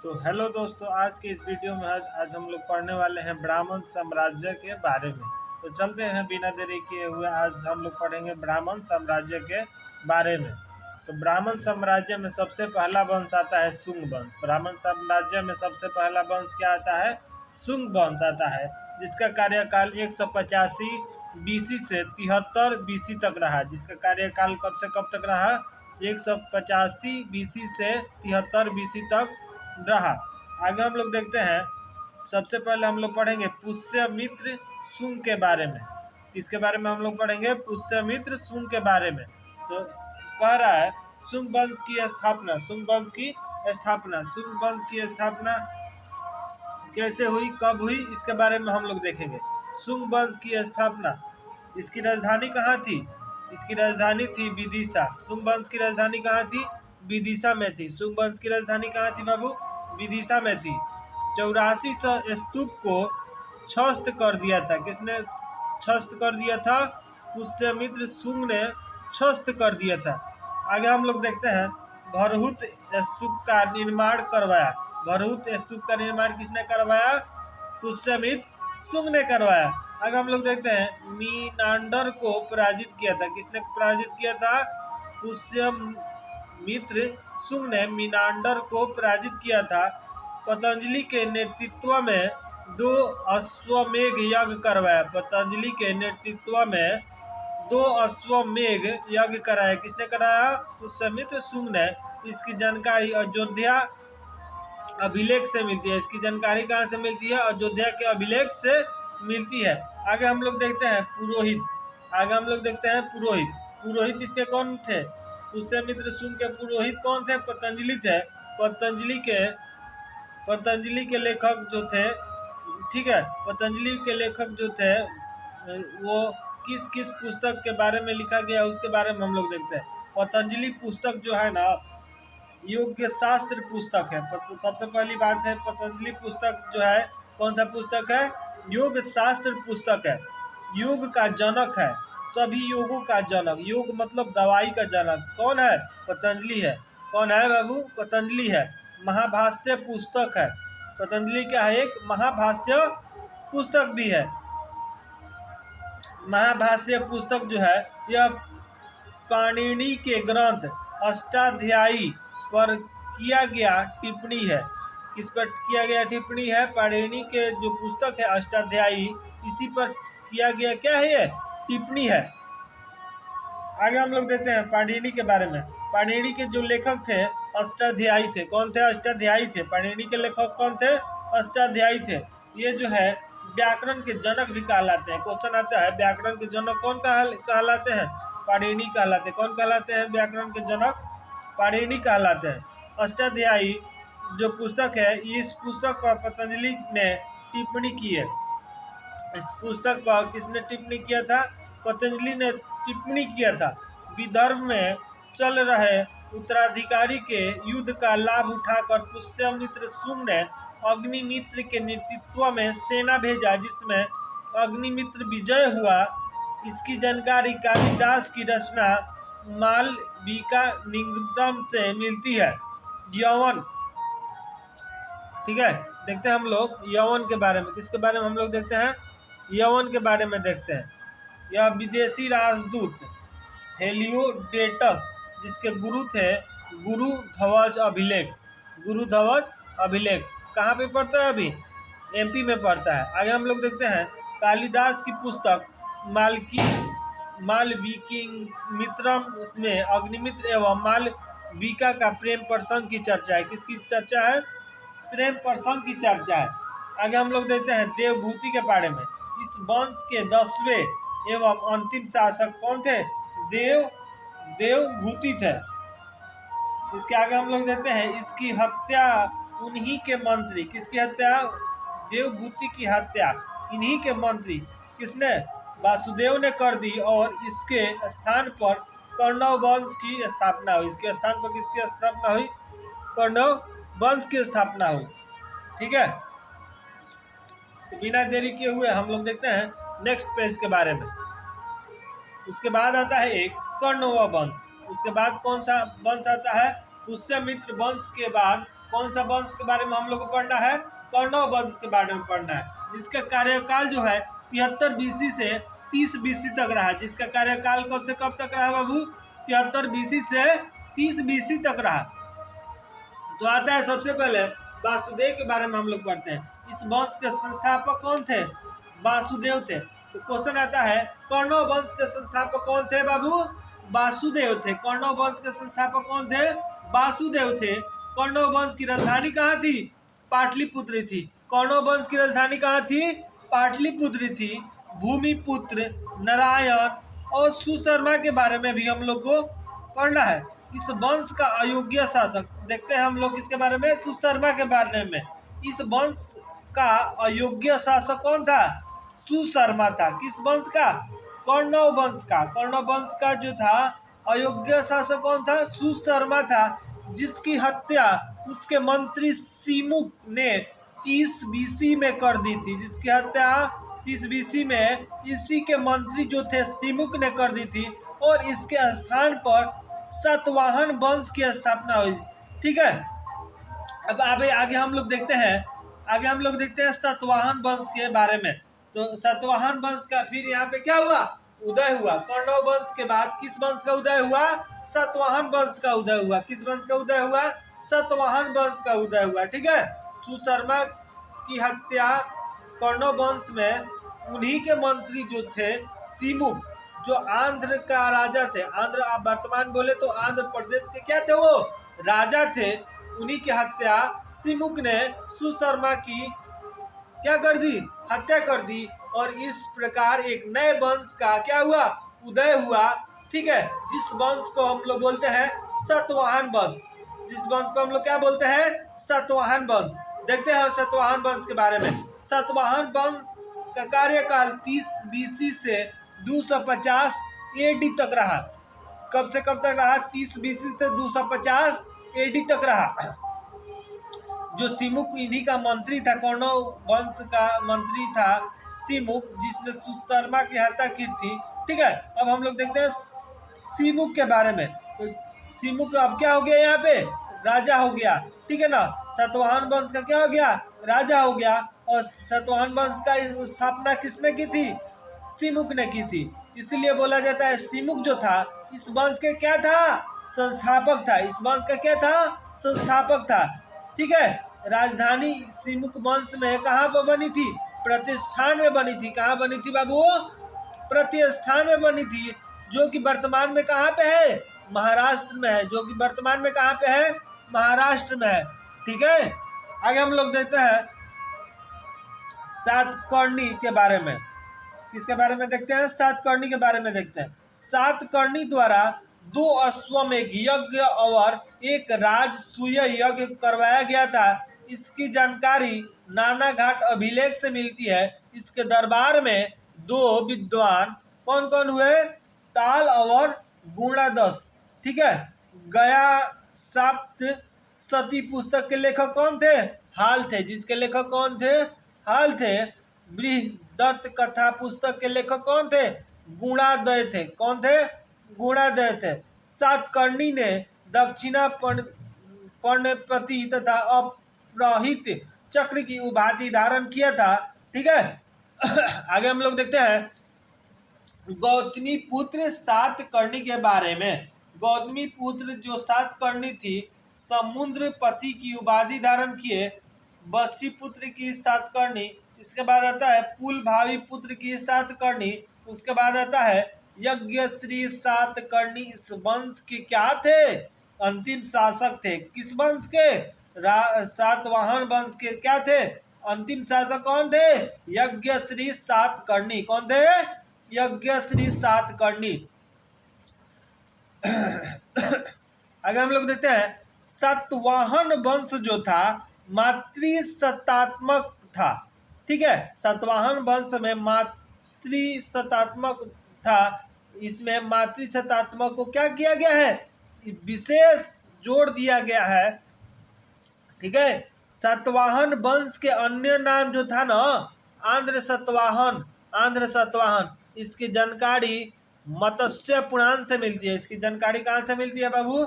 तो हेलो दोस्तों, आज के इस वीडियो में आज हम लोग पढ़ने वाले हैं ब्राह्मण साम्राज्य के बारे में। तो चलते हैं बिना देरी किए हुए, आज हम लोग पढ़ेंगे ब्राह्मण साम्राज्य के बारे में। तो ब्राह्मण साम्राज्य में सबसे पहला वंश आता है शुंग वंश। ब्राह्मण साम्राज्य में सबसे पहला वंश क्या आता है? शुंग वंश आता है, जिसका कार्यकाल 185 BC से 73 BC तक रहा। जिसका कार्यकाल कब से कब तक रहा? 185 BC से 73 BC तक रहा। आगे हम लोग देखते हैं, सबसे पहले हम लोग पढ़ेंगे पुष्यमित्र शुंग के बारे में। इसके बारे में हम लोग पढ़ेंगे पुष्यमित्र शुंग के बारे में। तो कह रहा है शुंग वंश की स्थापना। शुंग वंश की स्थापना शुंग वंश की स्थापना कैसे हुई, कब हुई, इसके बारे में हम लोग देखेंगे। शुंग वंश की स्थापना, इसकी राजधानी कहाँ थी? इसकी राजधानी थी विदिशा। शुंग वंश की राजधानी कहाँ थी? विदिशा में थी। शुंग वंश की राजधानी कहाँ थी बाबू? विदिशा में थी। 8400 स्तूप को छस्त कर दिया था। किसने छस्त कर दिया था? पुष्यमित्र शुंग ने छस्त कर दिया था। आगे हम लोग देखते हैं, भरहुत स्तूप का निर्माण करवाया। भरहुत स्तूप का निर्माण किसने करवाया? पुष्यमित्र शुंग ने करवाया। आगे हम लोग देखते हैं, मीनांडर को पराजित किया था। किसने पराजित किया था? पुष्यमित्र शुंग ने मीनांडर को पराजित किया था। पतंजलि के नेतृत्व में 2 अश्वमेघ यज्ञ करवाया। पतंजलि के नेतृत्व में 2 अश्वमेघ यज्ञ कराया। किसने कराया? पुष्यमित्र शुंग ने। इसकी जानकारी अयोध्या अभिलेख से मिलती है। इसकी जानकारी कहाँ से मिलती है? अयोध्या के अभिलेख से मिलती है। आगे हम लोग देखते हैं पुरोहित। पुरोहित इसके कौन थे? पुष्यमित्र शुंग के पुरोहित कौन थे? पतंजलि थे। पतंजलि के लेखक जो थे, ठीक है, पतंजलि के लेखक जो थे वो किस किस पुस्तक के बारे में लिखा गया, उसके बारे में हम लोग देखते हैं। पतंजलि पुस्तक जो है ना, योग शास्त्र पुस्तक है। सबसे पहली बात है, पतंजलि पुस्तक जो है, कौन सा पुस्तक है? योग शास्त्र पुस्तक है। योग का जनक है, सभी योगों का जनक। योग मतलब दवाई का जनक कौन है? पतंजलि है। कौन है बाबू? पतंजलि है। महाभाष्य पुस्तक है। पतंजलि क्या है? एक महाभाष्य पुस्तक भी है। महाभाष्य पुस्तक जो है, यह पाणिनि के ग्रंथ अष्टाध्यायी पर किया गया टिप्पणी है। किस पर किया गया टिप्पणी है? पाणिनि के जो पुस्तक है अष्टाध्यायी, इसी पर किया गया क्या है? ये टिप्पणी है। आगे हम लोग देखते हैं पाणिनि के बारे में। पाणिनि के जो लेखक थे अष्टाध्यायी थे। कौन थे? अष्टाध्यायी थे। पाणिनि के लेखक कौन थे? अष्टाध्यायी थे। ये जो है व्याकरण के जनक भी कहलाते हैं। क्वेश्चन आता है, व्याकरण के जनक कौन कहलाते हैं? पाणिनि कहलाते हैं। कौन कहलाते हैं व्याकरण के जनक? पाणिनि कहलाते हैं। अष्टाध्यायी जो पुस्तक है, इस पुस्तक पर पतंजलि ने टिप्पणी की है। इस पुस्तक पर किसने टिप्पणी किया था? पतंजलि ने टिप्पणी किया था। विदर्भ में चल रहे उत्तराधिकारी के युद्ध का लाभ उठाकर पुष्यमित्र शुंग ने अग्निमित्र के नेतृत्व में सेना भेजा, जिसमें अग्निमित्र विजय हुआ। इसकी जानकारी कालिदास की रचना मालविका निगम से मिलती है। यवन, ठीक है, देखते हैं हम लोग यवन के बारे में। किसके बारे में हम लोग देखते हैं? यवन के बारे में देखते हैं। यह विदेशी राजदूत हेलियोडेटस, जिसके गुरु थे गुरुध्वज अभिलेख। गुरुध्वज अभिलेख कहाँ पे पढ़ता है? अभी MP में पढ़ता है। आगे हम लोग देखते हैं, कालिदास की पुस्तक मालविकिमित्रम में अग्निमित्र एवं मालविका का प्रेम प्रसंग की चर्चा है। किसकी चर्चा है? प्रेम प्रसंग की चर्चा है। आगे हम लोग देखते हैं देवभूति के बारे में। इस वंश के 10वें एवं अंतिम शासक कौन थे? देवभूति थे। इसके आगे हम लोग देखते हैं, इसकी हत्या उन्हीं के मंत्री। किसकी हत्या? देवभूति की हत्या इन्हीं के मंत्री किसने? वासुदेव ने कर दी, और इसके स्थान पर कौरव वंश की स्थापना हुई। इसके स्थान पर किसकी स्थापना हुई? कौरव वंश की स्थापना हुई। ठीक है, तो बिना देरी किए हुए हम लोग देखते हैं नेक्स्ट पेज के बारे में। उसके बाद आता है एक कौरव वंश। उसके बाद कौन सा वंश आता है? पुष्यमित्र वंश के बाद कौन सा वंश के बारे में हम लोग को पढ़ना है? कौरव वंश के बारे में पढ़ना है, जिसका कार्यकाल जो है 73 BC से 30 BC तक रहा। जिसका कार्यकाल कब से कब तक रहा बाबू? 73 BC से 30 BC तक रहा। तो आता है सबसे पहले वासुदेव के बारे में हम लोग पढ़ते हैं। इस वंश के संस्थापक कौन थे? वासुदेव थे। तो क्वेश्चन आता है कौरव वंश के संस्थापक कौन थे बाबू? वासुदेव थे। कौरव वंश के संस्थापक कौन थे? वासुदेव थे। कौरव वंश की राजधानी कहाँ थी? पाटलिपुत्र थी। कौरव वंश की राजधानी कहाँ थी? पाटलिपुत्र थी। भूमिपुत्र, नारायण और सुशर्मा के बारे में भी हम लोग को पढ़ना है। इस वंश का अयोग्य शासक, देखते हैं हम लोग इसके बारे में, सुशर्मा के बारे में। इस वंश का अयोग्य शासक कौन था? सुशर्मा था। किस वंश का? कौरव वंश का। कौरव वंश का जो था अयोग्य शासक कौन था? सुशर्मा था, जिसकी हत्या उसके मंत्री सिमुक ने 30 BC में कर दी थी। जिसकी हत्या 30 BC में इसी के मंत्री जो थे सिमुक ने कर दी थी, और इसके स्थान पर सातवाहन वंश की स्थापना हुई। ठीक है, अब आगे हम लोग देखते हैं सातवाहन वंश के बारे में। तो सातवाहन वंश का फिर यहाँ पे क्या हुआ? उदय हुआ। कौरव वंश के बाद किस वंश का उदय हुआ? सातवाहन वंश का उदय हुआ। किस वंश का उदय हुआ? सातवाहन वंश का उदय हुआ। ठीक है, सुशर्मा की हत्या कौरव वंश में उन्हीं के मंत्री जो थे सिमुक, जो आंध्र का राजा थे। आंध्र आप वर्तमान बोले तो आंध्र प्रदेश के क्या थे? वो राजा थे। उन्हीं की हत्या सिमुक ने सुशर्मा की क्या कर दी? हत्या कर दी। और इस प्रकार एक नए वंश का क्या हुआ? उदय हुआ। ठीक है, जिस वंश को हम लोग बोलते हैं सातवाहन वंश। जिस वंश को हम लोग क्या बोलते हैं? सातवाहन वंश। देखते हैं सातवाहन वंश के बारे में। सातवाहन वंश का कार्यकाल 30 BC से 250 AD तक रहा। कब से कब तक रहा? 30 BC से 250 AD तक रहा। जो सिमुक इन्हीं का मंत्री था, कौरव वंश का मंत्री था सिमुक, जिसने सुशर्मा की हत्या की थी। ठीक है, अब हम लोग देखते हैं सिमुक के बारे में। तो सिमुक अब क्या हो गया? यहाँ पे राजा हो गया। ठीक है ना, सातवाहन वंश का क्या हो गया? राजा हो गया। और सातवाहन वंश का स्थापना किसने की थी? सिमुक ने की थी। इसलिए बोला जाता है सिमुक जो था इस वंश के क्या था? संस्थापक था। इस वंश का क्या था? संस्थापक था। ठीक है, राजधानी सिमुक वंश में कहाँ पर बनी थी? प्रतिष्ठान में बनी थी। कहाँ बनी थी बाबू? प्रतिष्ठान में बनी थी, जो कि वर्तमान में कहाँ पे है? महाराष्ट्र में है। जो कि वर्तमान में कहाँ पे है? महाराष्ट्र में है। ठीक है, आगे हम लोग देखते हैं सातकर्णी के बारे में। किसके बारे में देखते हैं? सातकर्णी के बारे में देखते हैं। सातकर्णी द्वारा 2 अश्वमेध यज्ञ और एक राजसूय यज्ञ करवाया गया था। इसकी जानकारी नानाघाट अभिलेख से मिलती है। इसके दरबार में 2 विद्वान कौन कौन हुए? ताल और गुणादश। ठीक है, गया सप्त सती पुस्तक के लेखक कौन थे? हाल थे। जिसके लेखक कौन थे? हाल थे। बृहदत्त कथा पुस्तक के लेखक कौन थे? गुणादय थे। कौन थे? गुणादय थे। सातकर्णी ने दक्षिणा पर्णपति तथा अपराहित चक्र की उपाधि धारण किया था। ठीक है, आगे हम लोग देखते हैं गौतमी पुत्र सातकर्णी के बारे में। गौतमी पुत्र जो सातकर्णी थी, समुद्रपति की उपाधि धारण किए। बस्ती पुत्र की सातकर्णी। इसके बाद आता है पुलभावी पुत्र की सातकर्णी। उसके बाद आता है यज्ञश्री सातकर्णी। इस वंश के क्या थे? अंतिम शासक थे। किस वंश के? सातवाहन वंश के क्या थे? अंतिम शासक कौन थे? यज्ञश्री सातकर्णी। कौन थे? यज्ञश्री सातकर्णी। आगे हम लोग देखते हैं सातवाहन वंश जो था मातृसत्तात्मक था। ठीक है, सातवाहन वंश में मातृसत्तात्मक था। इसमें मातृसत्तात्मक को क्या किया गया है? विशेष जोड़ दिया गया है। ठीक है, सातवाहन वंश के अन्य नाम जो था ना, आंध्र सातवाहन। आंध्र सातवाहन, इसकी जानकारी मत्स्य पुराण से मिलती है। इसकी जानकारी कहाँ से मिलती है बाबू?